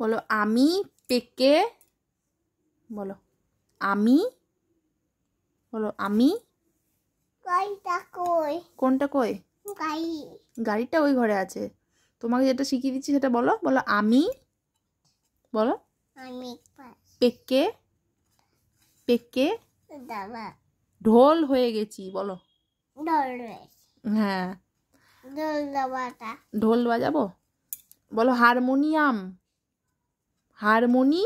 বলো আমি পেকে, বলো আমি, বলো আমি। গাড়িটা কই? কোনটা কই? গাড়ি। গাড়িটা ওই ঘরে আছে। তোমাকে যেটা শিখিয়ে দিচ্ছি সেটা বলো। বলো আমি, বলো আমি পেকে, পেকে দাবা ঢোল হয়ে গেছি, বলো। দৌড়ে হ্যাঁ, দৌড় দাবাটা ঢোল বাজাবো। বলো হারমোনিয়াম, হারমোনি,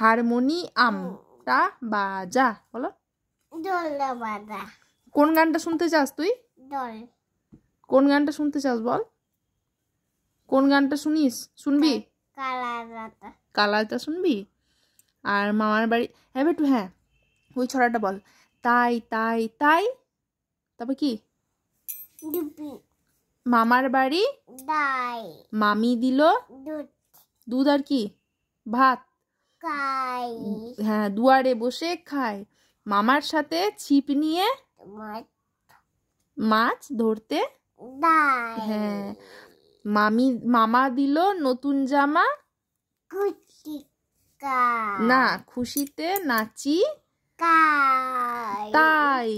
হারমোনিয়ামটা বাজা, বলো। দৌড় দাবাটা কোন গানটা শুনতে চাস তুই? দৌড়। কোন গানটা শুনতে চাস বল? কোন গানটা শুনবি? কালারাটা। কালারটা শুনবি? আর মামার বাড়ি, হ্যাঁ বেটু, হ্যাঁ ওই ছড়াটা বল। তাই তাই তাই, তবে কি? ডুবি মামার বাড়ি দাই মামি দিল দুধ দুধ আর কি? ভাত। কাই হ্যাঁ, দুয়ারে বসে খায়। মামার সাথে ছিপ নিয়ে মাছ ধরতে। দাই। হ্যাঁ, মামা দিল নতুন জামা। কুচি না, খুশিতে নাচি কাই তাই।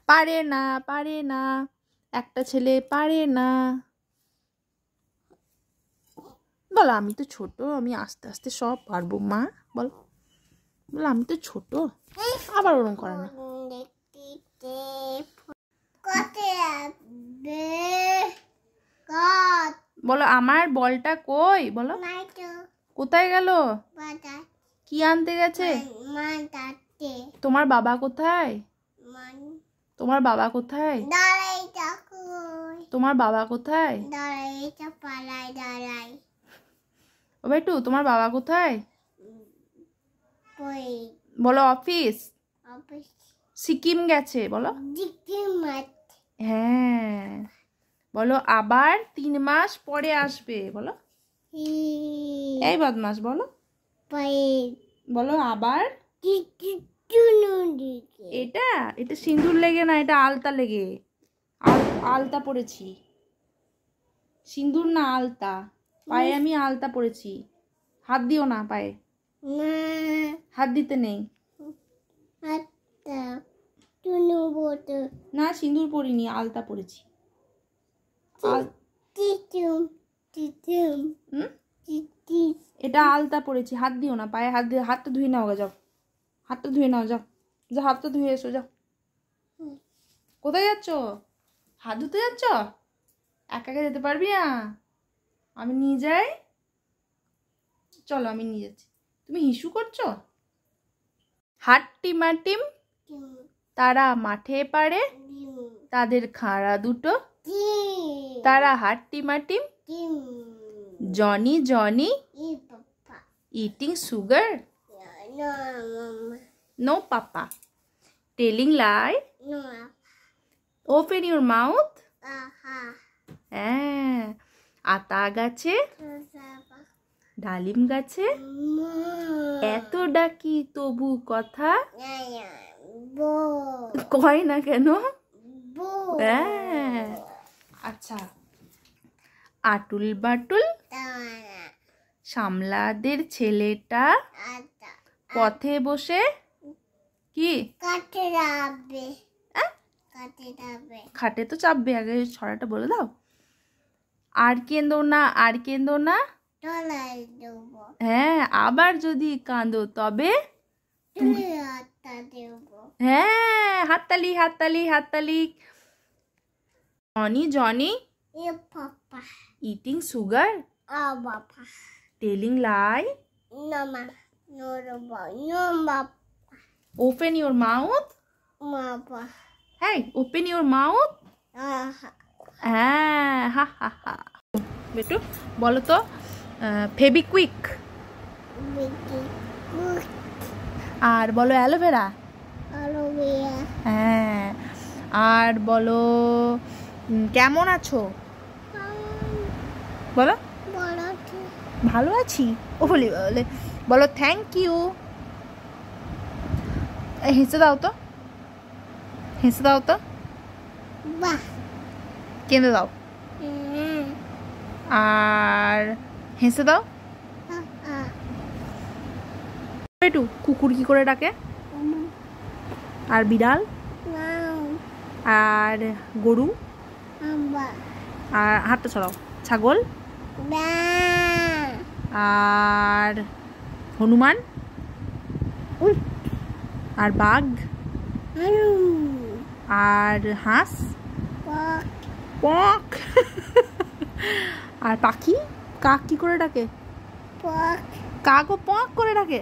পারে না, পারে না, একটা ছেলে পারে না। বলো আমি তো ছোট, আমি আস্তে আস্তে সব পারবো মা, বল। বলো আমি তো ছোট। আবার ওরকম করে না। বলো আমার বলটা কই, বলো। কোথায় গেল? কি আনতে গেছে? তোমার বাবা কোথায়? তোমার বাবা কোথায়? তোমার বাবা কোথায়? ও বেটু, তোমার বাবা কোথায়? বলো অফিস। সিকিম গেছে, বলো। হ্যাঁ, বলো আবার 3 মাস পরে আসবে, বলো। এই বদমাস, বলো। বলো আবার। এটা এটা সিঁদুর লেগে না, এটা আলতা লেগে। আলতা পরেছি, সিঁদুর না আলতা। পায়ে আমি আলতা পরেছি। হাত দিও না পায়ে, হাত দিতে নেই। না, সিঁদুর পরিনি, আলতা পরেছি। এটা আলতা পরেছি, হাত দিও না পায়ে, হাত দিয়ে হাতটা ধুয়ে নাও, যাও হাতটা ধুয়ে নাও, যাও যা হাতটা ধুয়ে এসো, যাও। কোথায় যাচ্ছ? হাত ধুতে যাচ্ছ? একা একা যেতে পারবি না, আমি নিয়ে যাই। চলো আমি নিয়ে যাচ্ছি। তুমি হিসু করছো? হাট্টিমাটিম তারা মাঠে পারে, তাদের খাঁড়া দুটো। তারা হাট্টিমাটিম। Johnny Johnny eating sugar. No papa. Telling lie. Open your mouth. হ্যাঁ, আতা গাছে ডালিম গাছে এত ডাকি তবু কথা কয় না কেন? হ্যাঁ, আচ্ছা। আটুল বাটুল সামলাদের ছেলেটা পথে বসে কি খাটে তো চাপবে। আগে ছড়াটা বলে দাও। আর কেঁদো না, আর কেঁদো না। হ্যাঁ, আবার যদি কাঁদো তবে। হ্যাঁ, হাততালি হাততালি হাততালি। Johnny Johnny eating sugar. Telling lie. Open your mouth. হ্যাঁ, ওপেন ইউর মাউথ। হ্যাঁ, হা হা হা। বেটু বলো তো ফেবিকুইক। আর বলো অ্যালোভেরা। হ্যাঁ, আর বলো কেমন আছো, বলো। ভালো আছি। ও বলি বলে বলো থ্যাংক ইউ। হেসে দাও তো, হেসে দাও তো, কেঁদে দাও। আর হেসে দাও একটু। কুকুর কি করে ডাকে? আর বিড়াল? আর গরু? আর হাতটা ছড়াও। ছাগল? আর হনুমান? আর বাঘ? আর হাঁস? পক। আর পাখি? কাক কি করে ডাকে? কাকও পক করে ডাকে।